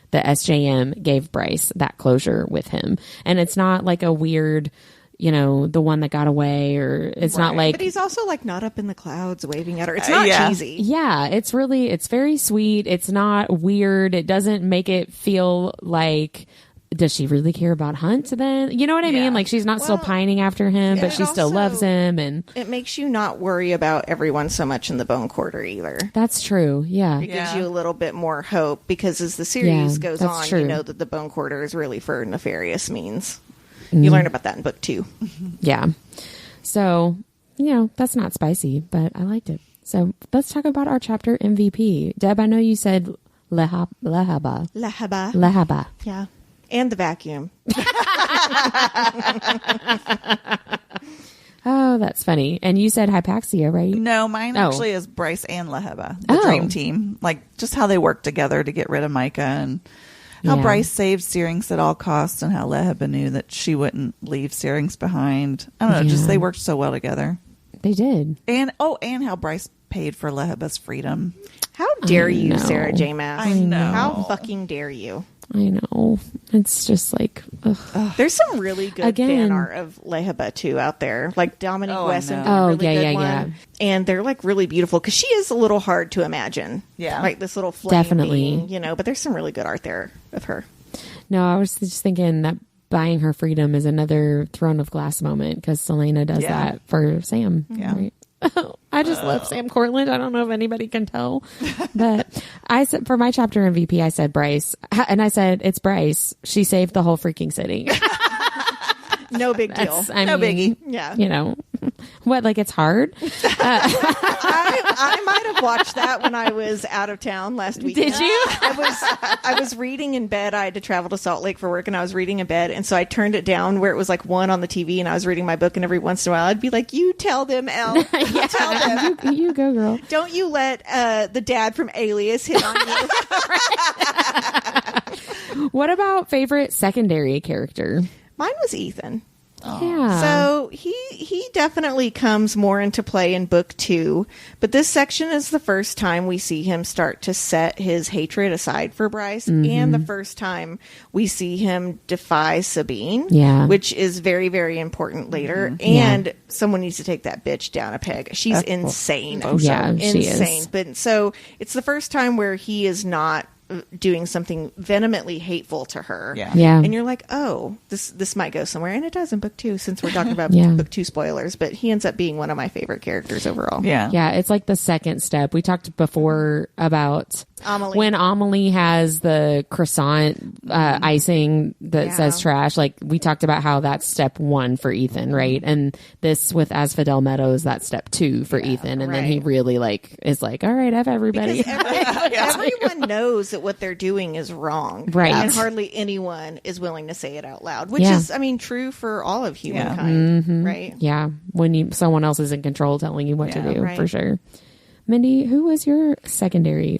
the SJM gave Bryce that closure with him. And it's not like a weird, the one that got away, or it's not like... But he's also like not up in the clouds waving at her. It's not cheesy. Yeah, it's very sweet. It's not weird. It doesn't make it feel like... Does she really care about Hunt then? You know what I mean? Like, she's not still pining after him, but she still loves him. And it makes you not worry about everyone so much in the Bone Quarter either. That's true. Yeah. It gives you a little bit more hope, because as the series goes on, you know that the Bone Quarter is really for nefarious means. You learn about that in book 2. Yeah. So, that's not spicy, but I liked it. So let's talk about our chapter MVP. Deb, I know you said Lehaba. Lahaba. Lehaba. Yeah. And the vacuum. Oh, that's funny. And you said Hypaxia, right? No, mine actually is Bryce and Leheba, the dream team. Like, just how they work together to get rid of Micah, and how Bryce saved Syrinx at all costs, and how Leheba knew that she wouldn't leave Syrinx behind. I don't know, just they worked so well together. They did. And how Bryce paid for Leheba's freedom. How dare you, Sarah J. Maas? I know. How fucking dare you? I know. It's just like, ugh. There's some really good fan art of Leheba too out there. Like Dominique Wesson did a really good one. And they're like really beautiful because she is a little hard to imagine. Yeah. Like this little flame being, you know, but there's some really good art there of her. No, I was just thinking that buying her freedom is another Throne of Glass moment because Selena does that for Sam. Yeah. Right? I just love Sam Cortland. I don't know if anybody can tell, but I said for my chapter MVP, I said Bryce, and I said it's Bryce. She saved the whole freaking city. No big deal. No biggie. Yeah. You know what? Like it's hard. I might have watched that when I was out of town last weekend. Did you? I was reading in bed. I had to travel to Salt Lake for work, and I was reading in bed, and so I turned it down where it was like 1 on the TV, and I was reading my book, and every once in a while I'd be like, "You tell them, Elle. You tell them. You go, girl. Don't you let the dad from Alias hit on you." What about favorite secondary character? Mine was Ethan. Yeah. So he definitely comes more into play in book 2, but this section is the first time we see him start to set his hatred aside for Bryce, and the first time we see him defy Sabine, which is very, very important later. And someone needs to take that bitch down a peg. She's insane. She is. But so it's the first time where he is not doing something vehemently hateful to her. And you're like, oh, this might go somewhere. And it does in book 2, since we're talking about book 2 spoilers, but he ends up being one of my favorite characters overall. Yeah, it's like the second step. We talked before about Amelie. When Amelie has the croissant icing that says trash. Like we talked about how that's step 1 for Ethan, right? And this with Asphodel Meadows, that's step 2 for Ethan. And then he really like is like, all right, F everybody. Everyone knows that what they're doing is wrong, right? And hardly anyone is willing to say it out loud, which is, I mean, true for all of humankind, right? Yeah, when someone else is in control telling you what to do, for sure. Mindy, who was your favorite secondary?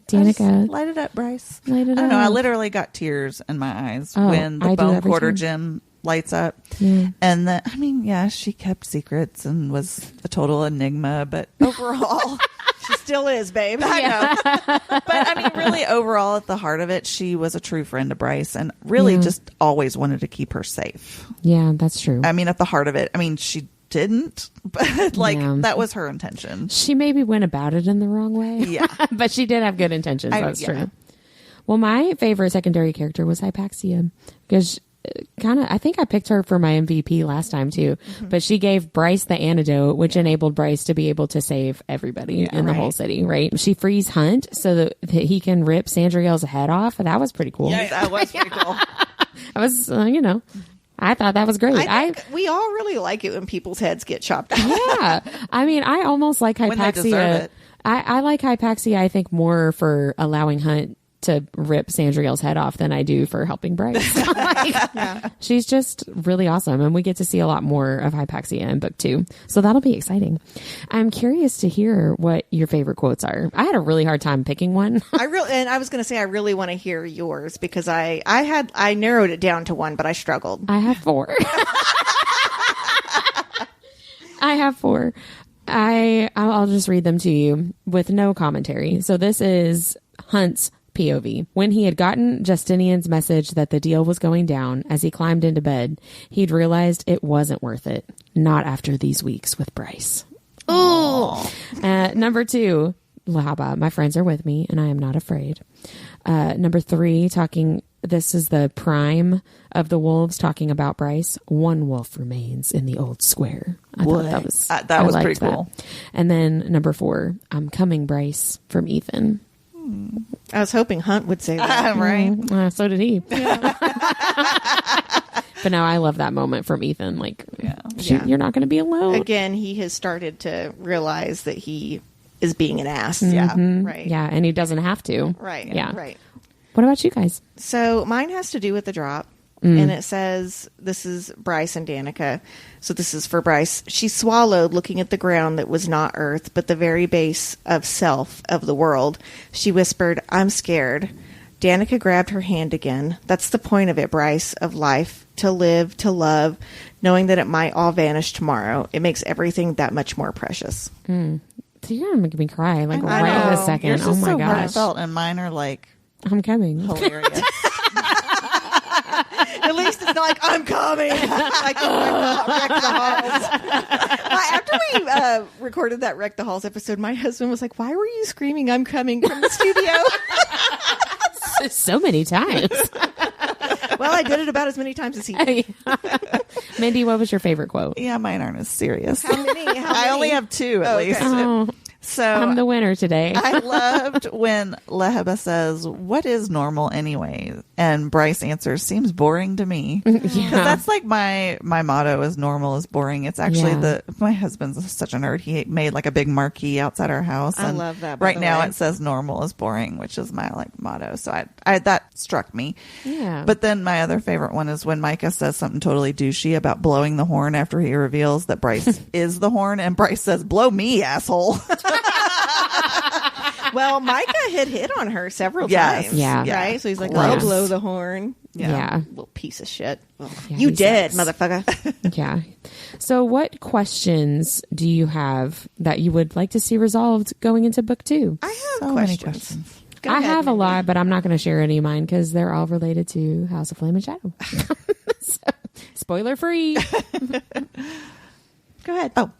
Danica. Light it up, Bryce. Light it up. I don't know. I literally got tears in my eyes when the bone quarter gem lights up. And she kept secrets and was a total enigma, but overall she still is, babe. I know. But I mean, really overall at the heart of it, she was a true friend to Bryce and really just always wanted to keep her safe. Yeah, that's true. I mean, at the heart of it, I mean, she didn't, but that was her intention. She maybe went about it in the wrong way. Yeah. But she did have good intentions. That's true. Well, my favorite secondary character was Hypaxia because I think I picked her for my MVP last time too, but she gave Bryce the antidote, which enabled Bryce to be able to save everybody in the whole city, right? She frees Hunt so that he can rip Sandriel's head off. That was pretty cool. Yeah, that was pretty cool. I was, I thought that was great. I think we all really like it when people's heads get chopped off. Yeah. I mean, I almost like Hypaxia. When they deserve it. I like Hypaxia, I think, more for allowing Hunt to rip Sandriel's head off than I do for helping Bryce. She's just really awesome. And we get to see a lot more of Hypaxia in book 2. So that'll be exciting. I'm curious to hear what your favorite quotes are. I had a really hard time picking one. I was going to say, I really want to hear yours because I narrowed it down to 1, but I struggled. I have 4. I have 4. I'll just read them to you with no commentary. So this is Hunt's POV. When he had gotten Justinian's message that the deal was going down, as he climbed into bed, he'd realized it wasn't worth it. Not after these weeks with Bryce. Oh. Number 2, Lahaba. My friends are with me, and I am not afraid. Number 3, this is the prime of the wolves talking about Bryce. One wolf remains in the old square. I thought that was pretty cool. And then number 4, I'm coming, Bryce, from Ethan. I was hoping Hunt would say that. Right. So did he. Yeah. But no, I love that moment from Ethan. Like, you're not going to be alone. Again, he has started to realize that he is being an ass. Mm-hmm. Right. Yeah, and he doesn't have to. Right. Yeah. Right. What about you guys? So mine has to do with the drop. And it says, this is Bryce and Danica. So this is for Bryce. She swallowed, looking at the ground that was not earth, but the very base of self, of the world. She whispered, I'm scared. Danica grabbed her hand again. That's the point of it, Bryce, of life. To live, to love, knowing that it might all vanish tomorrow. It makes everything that much more precious. So you're going to make me cry, like, I right know. this second. Yours Oh is my so gosh. heartfelt, and mine are like I'm coming. hilarious. At least it's not like, I'm coming. Like, Wreck the Halls. After we recorded that Wreck the Halls episode, my husband was like, why were you screaming, I'm coming, from the studio? So many times. Well, I did it about as many times as he did. Mindy, what was your favorite quote? Yeah, mine aren't as serious. How many? I only have two at least. Oh, So I'm the winner today. I loved when Leheba says, what is normal anyway? And Bryce answers, seems boring to me. Because that's like my motto is normal is boring. It's actually my husband's such a nerd. He made like a big marquee outside our house. I and love that, by Right the now way. it says normal is boring, which is my like motto. So I that struck me. Yeah. But then my other favorite one is when Micah says something totally douchey about blowing the horn after he reveals that Bryce is the horn. And Bryce says, blow me, asshole. Well, Micah had hit on her several Yes. times. Yeah. Right? So he's like, Gross. I'll blow the horn. Yeah. Little piece of shit. Yeah, You he dead, sucks. motherfucker. Yeah. So what questions do you have that you would like to see resolved going into book 2? I have So many questions. questions. Go I ahead, have a Mindy. lot, but I'm not going to share any of mine because they're all related to House of Flame and Shadow. So, spoiler free. Go ahead. Oh.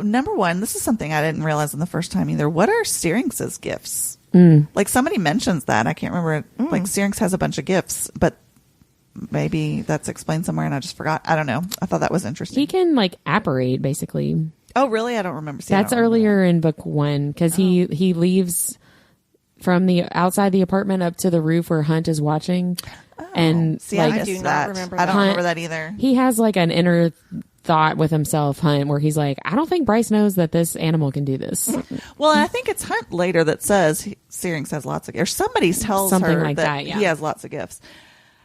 Number one, this is something I didn't realize in the first time either. What are Syrinx's gifts? Like somebody mentions that. I can't remember. Like Syrinx has a bunch of gifts, but maybe that's explained somewhere and I just forgot. I don't know. I thought that was interesting. He can like apparate basically. Oh, really? I don't remember. See, I That's don't remember earlier in book 1 because he leaves from the outside the apartment up to the roof where Hunt is watching, and that. See, like I missed do not that. remember I don't that. remember that either. he has like an inner thought with himself, Hunt, where he's like, I don't think Bryce knows that this animal can do this. Well, I think it's Hunt later that says Syrinx has lots of gifts. Or somebody tells Something her like that, yeah. he has lots of gifts.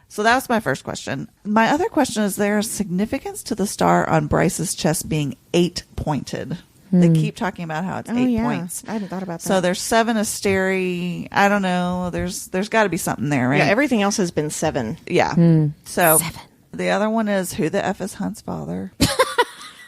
So that was my first question. My other question is there significance to the star on Bryce's chest being 8-pointed? They keep talking about how it's 8 points. I hadn't thought about that. So there's 7 Asteri. I don't know. There's got to be something there, right? yeah, everything else has been 7. Yeah. So the other one is who the F is Hunt's father?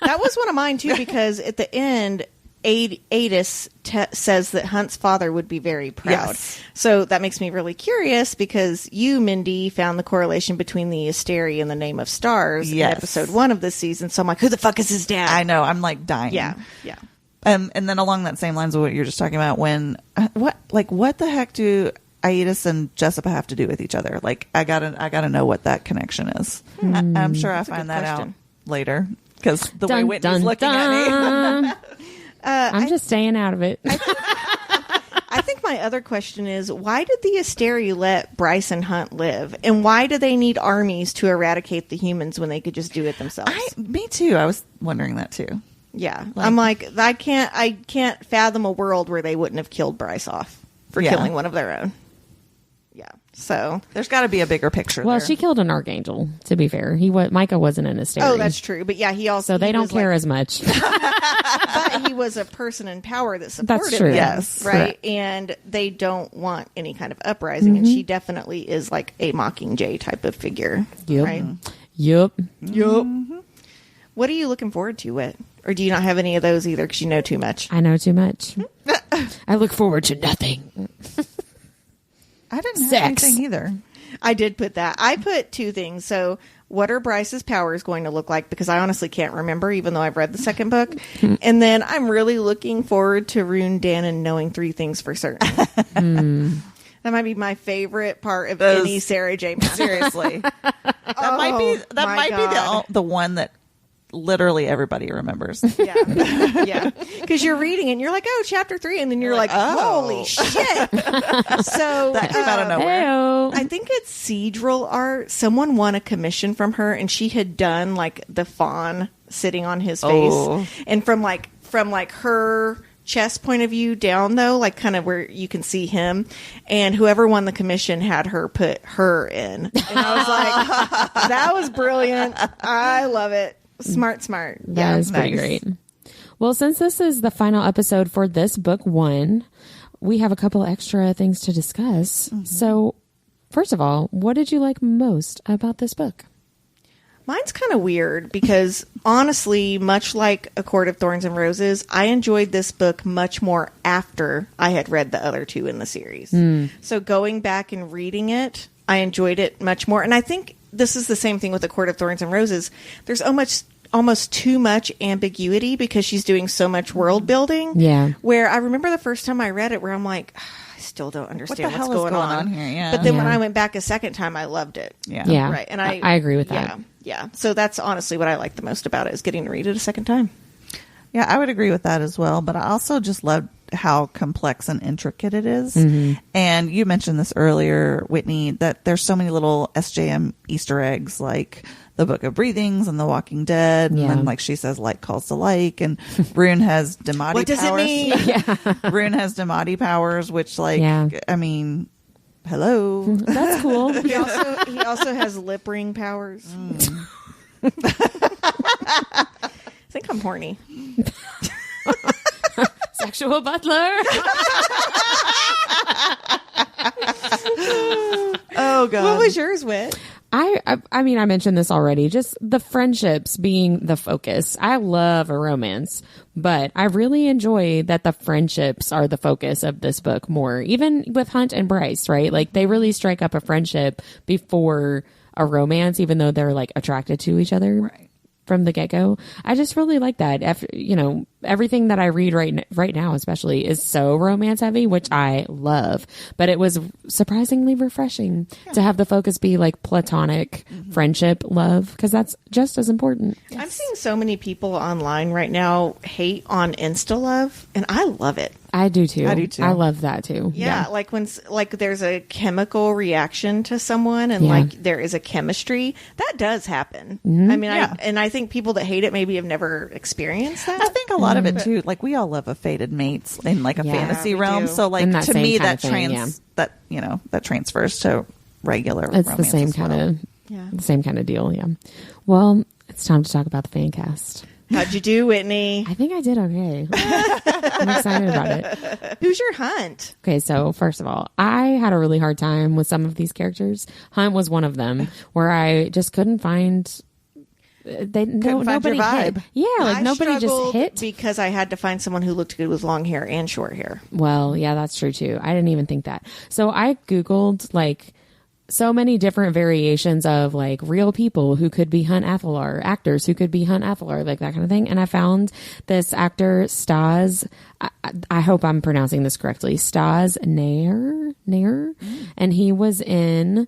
That was one of mine too, because at the end, Adis says that Hunt's father would be very proud. Yes. So that makes me really curious because you, Mindy, found the correlation between the Asteri and the name of stars Yes. in episode 1 of this season. So I'm like, who the fuck is his dad? I know. I'm like dying. Yeah. Yeah. And then along that same lines of what you're just talking about, when what the heck do Aedes and Jessica have to do with each other? Like I gotta know what that connection is. I'm sure I'll a find good that question. out later because the way Dun, Whitney's dun, looking at me. I'm just staying out of it. I think my other question is, why did the Asteri let Bryce and Hunt live? And why do they need armies to eradicate the humans when they could just do it themselves? Me too. I was wondering that too. Yeah. I'm like, I can't fathom a world where they wouldn't have killed Bryce off for Yeah. killing one of their own. Yeah. So. There's got to be a bigger picture. Well, there. she killed an archangel. To be fair, Micah wasn't an Asteri. Oh, that's true. But yeah, he also. So they he don't was care like- as much. But he was a person in power that supported true. them, Yes. right? Correct. And they don't want any kind of uprising. And she definitely is like a Mockingjay type of figure. Yep. Right? Yup. What are you looking forward to, Whit? Or do you not have any of those either because you know too much? I know too much. I look forward to nothing. I didn't have Sex. anything either. I did put that. I put 2 things. So, what are Bryce's powers going to look like? Because I honestly can't remember, even though I've read the second book. And then I'm really looking forward to Rune Dannon knowing 3 things for certain. That might be my favorite part of Those- any Sarah J. Maas. Seriously, that might my be God. the one that literally everybody remembers. Yeah. Yeah. Because you're reading it and you're like, oh, chapter 3. And then you're like, oh. holy shit. So That came out of nowhere. Heyo. I think it's Seadrill art. Someone won a commission from her and she had done like the fawn sitting on his face. Oh. And from like her chest point of view down, though, like kind of where you can see him. And whoever won the commission had her put her in. And I was like, that was brilliant. I love it. Smart. That is pretty great. Well, since this is the final episode for this book one, we have a couple extra things to discuss. Mm-hmm. So, first of all, what did you like most about this book? Mine's kind of weird because, honestly, much like A Court of Thorns and Roses, I enjoyed this book much more after I had read the other two in the series. So going back and reading it, I enjoyed it much more. And I think this is the same thing with A Court of Thorns and Roses. There's almost too much ambiguity because she's doing so much world building. Yeah. Where I remember the first time I read it where I'm like, I still don't understand what's going on here. Yeah. But then when I went back a second time, I loved it. Yeah. Right. And I agree with that. Yeah. So that's honestly what I like the most about it is getting to read it a second time. Yeah, I would agree with that as well. But I also just love how complex and intricate it is. Mm-hmm. And you mentioned this earlier, Whitney, that there's so many little SJM Easter eggs, like the Book of Breathings and The Walking Dead. And then, like she says, like calls to like. And Rune has Damati powers. What does it mean? Yeah. Rune has Damati powers, which, like, I mean, hello. That's cool. He also has lip ring powers. I think I'm horny. Sexual butler. Oh, God. What was yours, Whit? I mean, I mentioned this already, just the friendships being the focus. I love a romance, but I really enjoy that the friendships are the focus of this book more, even with Hunt and Bryce, right? Like they really strike up a friendship before a romance, even though they're like attracted to each other from the get-go. I just really like that. Everything that I read right now, especially, is so romance heavy, which I love. But it was surprisingly refreshing to have the focus be like platonic friendship, love, because that's just as important. Yes. I'm seeing so many people online right now hate on Insta love, and I love it. I do too. I love that too. Yeah, like when there's a chemical reaction to someone, and like there is a chemistry that does happen. Mm-hmm. I mean, I think people that hate it maybe have never experienced that. I think a lot of it too. Like we all love a fated mates in like a fantasy realm. Do. So like to me that that transfers to regular. It's the same kind of deal. Yeah. Well, it's time to talk about the fan cast. How'd you do, Whitney? I think I did okay. I'm excited about it. Who's your Hunt? Okay, so first of all, I had a really hard time with some of these characters. Hunt was one of them where I just couldn't find. Nobody hit. Yeah, like nobody just hit because I had to find someone who looked good with long hair and short hair. Well, yeah, that's true too. I didn't even think that. So I Googled like so many different variations of like real people who could be Hunt Athalar, actors who could be Hunt Athalar, like that kind of thing. And I found this actor, Stas, I hope I'm pronouncing this correctly, Stas Nair. And he was in,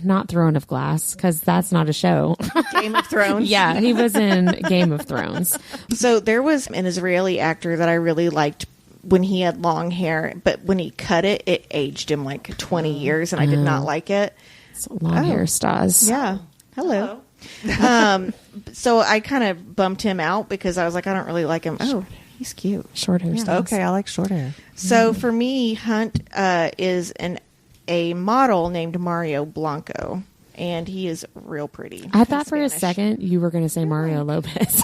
not Throne of Glass, because that's not a show. Game of Thrones. Yeah, he was in Game of Thrones. So there was an Israeli actor that I really liked when he had long hair, but when he cut it, it aged him like 20 years, and I did not like it. It's long hair Stas. Yeah. Hello. So I kind of bumped him out because I was like, I don't really like him. Oh, he's cute. Short hair Stas. Okay, I like short hair. So for me, Hunt is a model named Mario Blanco, and he is real pretty. I thought for a second you were going to say Mario Lopez.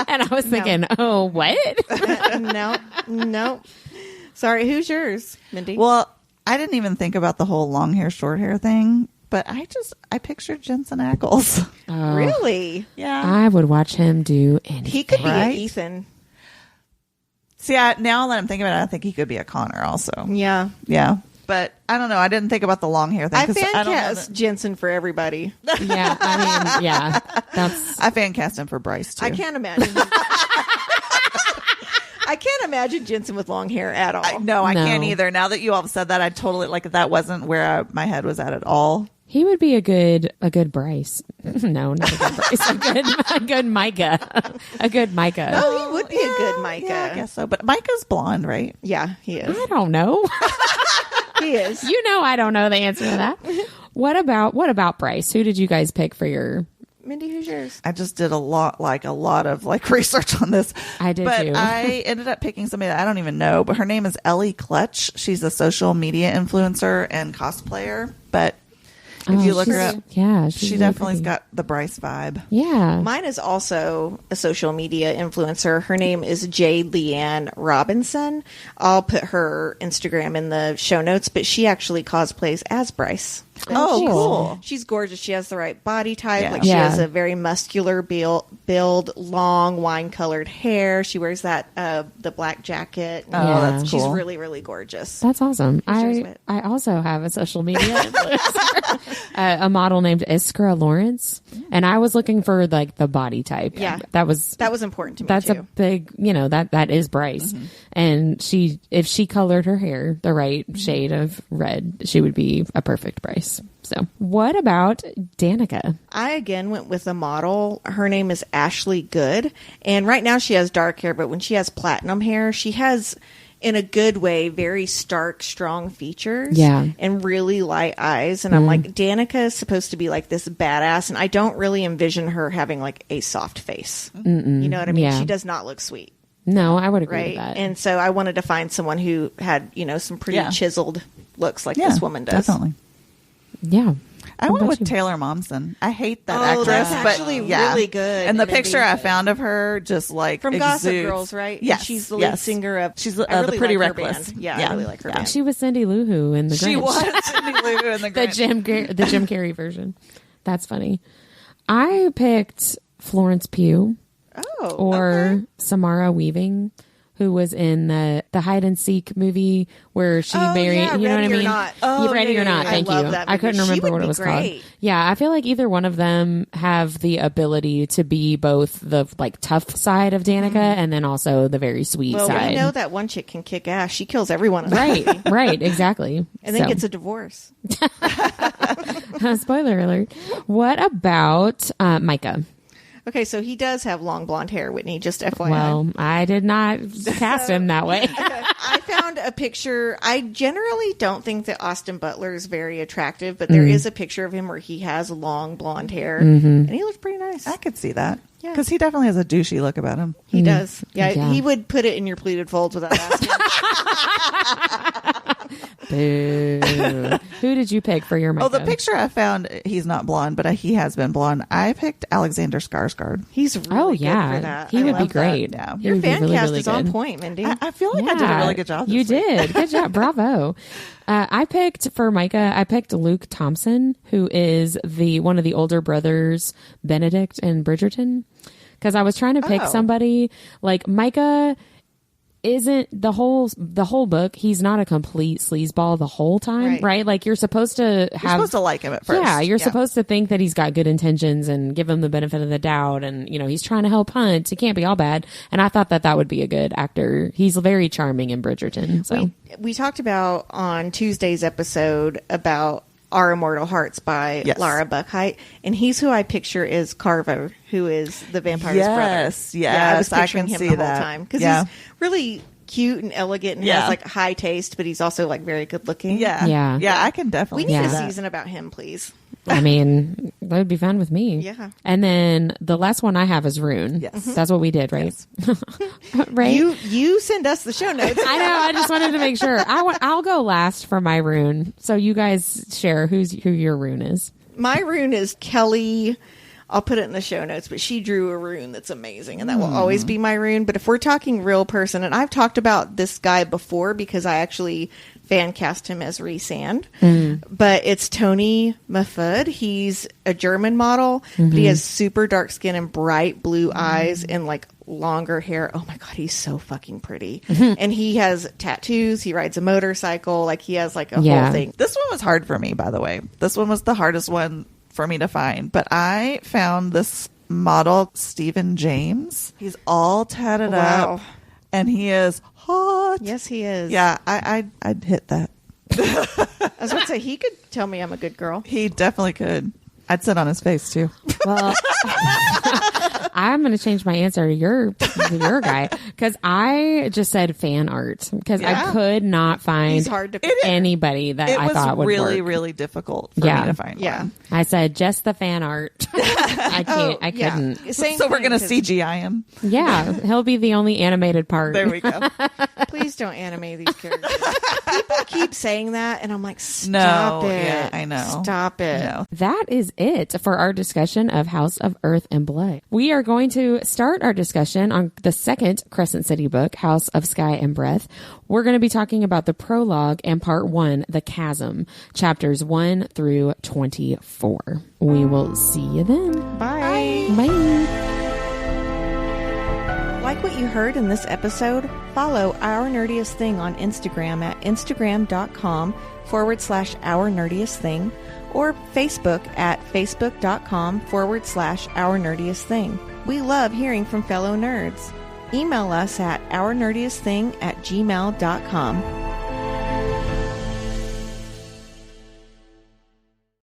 And I was thinking, oh, what? No. Sorry, who's yours, Mindy? Well, I didn't even think about the whole long hair, short hair thing, but I pictured Jensen Ackles. Really? Yeah. I would watch him do anything. He could be an Ethan. See, now that I'm thinking about it, I think he could be a Connor also. Yeah. Yeah. But I don't know. I didn't think about the long hair thing. I fan cast Jensen for everybody. Yeah, I mean, yeah. I fan cast him for Bryce too. I can't imagine. I can't imagine Jensen with long hair at all. No, I can't either. Now that you all have said that, I totally that wasn't where my head was at all. He would be a good Bryce. No, not a good Bryce. A good Micah. A good Micah. Oh, he would be a good Micah. Yeah, I guess so. But Micah's blonde, right? Yeah, he is. I don't know. He is. You know, I don't know the answer to that. What about Bryce? Who did you guys pick for your Mindy, who's yours? I just did a lot of research on this. I did but too. I ended up picking somebody that I don't even know, but her name is Ellie Clutch. She's a social media influencer and cosplayer. But if you look her up, she really definitely's pretty. got the Bryce vibe. Yeah. Mine is also a social media influencer. Her name is Jade Leanne Robinson. I'll put her Instagram in the show notes, but she actually cosplays as Bryce. Oh, She's- cool. She's gorgeous. She has the right body type. Yeah. Like she Yeah. has a very muscular build, long wine-colored hair. She wears that the black jacket. Oh, Yeah. that's She's cool. really, really gorgeous. That's awesome. Who's yours, Whit? I also have a social media influencer, a model named Iskra Lawrence, and I was looking for like the body type. Yeah. that was important to me that's too. a big, that is Bryce, and if she colored her hair the right shade of red, she would be a perfect Bryce. So, what about Danica? I again went with a model. Her name is Ashley Good, and right now she has dark hair, but when she has platinum hair, she has, in a good way, very stark, strong features. Yeah. And really light eyes. And I'm like, Danica is supposed to be like this badass, and I don't really envision her having like a soft face. You know what I mean? Yeah. She does not look sweet. No, I would agree Right. with that. And so I wanted to find someone who had, some pretty Yeah. chiseled looks like Yeah, this woman does. definitely. yeah. I What went about with you? Taylor Momsen. I hate that Oh, actress, that's but actually yeah. really good. And the Mindy. picture I found of her just like From Gossip exudes- Girls, right? Yes, And she's the lead yes. singer of. She's I the really Pretty like her Reckless. band. Yeah, Yeah. I really like her Yeah. band. She was Cindy Lou Who in the Grinch. She was Cindy Lou Who in the the Grinch. the Jim Carrey version. That's funny. I picked Florence Pugh Oh, or okay. Samara Weaving, who was in the hide and seek movie where she Oh, married. yeah, You know what I Ready or mean? Not. Oh, Ready yeah, or Not. yeah, Thank I love you. that I couldn't movie. She remember would what it be was great. called. Yeah, I feel like either one of them have the ability to be both the like tough side of Danica and then also the very sweet Well, side. we know that one chick can kick ass. She kills everyone in that Right, movie. right, exactly. And then So- gets a divorce. spoiler alert. What about Micah? Okay, so he does have long blonde hair, Whitney, just FYI. Well, I did not cast him that way. I found a picture. I generally don't think that Austin Butler is very attractive, but there is a picture of him where he has long blonde hair, and he looks pretty nice. I could see that. Yeah. Because he definitely has a douchey look about him. He does. Yeah, Yeah. he would put it in your pleated folds without asking. Boo. Who did you pick for your Micah? Oh, the picture I found, he's not blonde, but he has been blonde. I picked Alexander Skarsgård. He's really Oh, good yeah. for that. He I would be love that. great. Yeah. He Your would be fan really, cast really is on good. point, Mindy. I feel like I did a really good job. You this week. did. Good job. Bravo. I picked for Micah, I picked Luke Thompson, who is one of the older brothers, Benedict and Bridgerton. Because I was trying to pick Oh. somebody like Micah isn't the whole book. He's not a complete sleazeball the whole time, right? Like you're supposed to have. You're supposed to like him at first. Yeah, you're supposed to think that he's got good intentions and give him the benefit of the doubt. And, he's trying to help Hunt. He can't be all bad. And I thought that would be a good actor. He's very charming in Bridgerton. So We talked about on Tuesday's episode about Our Immortal Hearts by Yes. Lara Buckheit, and he's who I picture is Carver, who is the vampire's brother. Yes, Yeah, I was yes, I picturing can him see the whole that. time because Yeah. he's really cute and elegant and Yeah. has like high taste, but he's also like very good looking. Yeah. I can We definitely need see a that. season about him, please. I mean, that would be fun with me. Yeah. And then the last one I have is Rune. Yes. That's what we did, right? Right. You send us the show notes. I know. I just wanted to make sure. I'll go last for my Rune. So you guys share who your Rune is. My rune is Kelly. I'll put it in the show notes, but she drew a rune that's amazing, and that will always be my rune. But if we're talking real person, and I've talked about this guy before because I actually fan cast him as Rhysand, but it's Tony Mafud. He's a German model, but he has super dark skin and bright blue eyes and like longer hair. Oh my God, he's so fucking pretty. And he has tattoos. He rides a motorcycle. Like he has like a whole thing. This one was hard for me, by the way. This one was the hardest one for me to find, but I found this model, Stephen James. He's all tatted Wow. up, and he is hot. Yes, he is. Yeah, I'd hit that. I was about to say, he could tell me I'm a good girl. He definitely could. I'd sit on his face too. Well, I'm going to change my answer to your guy because I just said fan art because I could not find He's hard to anybody that I thought would really, work. really difficult for me to find one. I said just the fan art. I can't. I couldn't. So we're going to CGI him. Yeah, he'll be the only animated part. There we go. Please don't animate these characters. People keep saying that, and I'm like, stop it. Yeah, I know. Stop it. No. That is it for our discussion of House of Earth and Blood. We are going to start our discussion on the second Crescent City book, House of Sky and Breath. We're going to be talking about the prologue and part 1, The Chasm, chapters 1 through 24. We will see you then. Bye. Bye. Like what you heard in this episode? Follow Our Nerdiest Thing on Instagram at instagram.com/Our Nerdiest Thing or Facebook at facebook.com/Our Nerdiest Thing. We love hearing from fellow nerds. Email us at ournerdiestthing@gmail.com.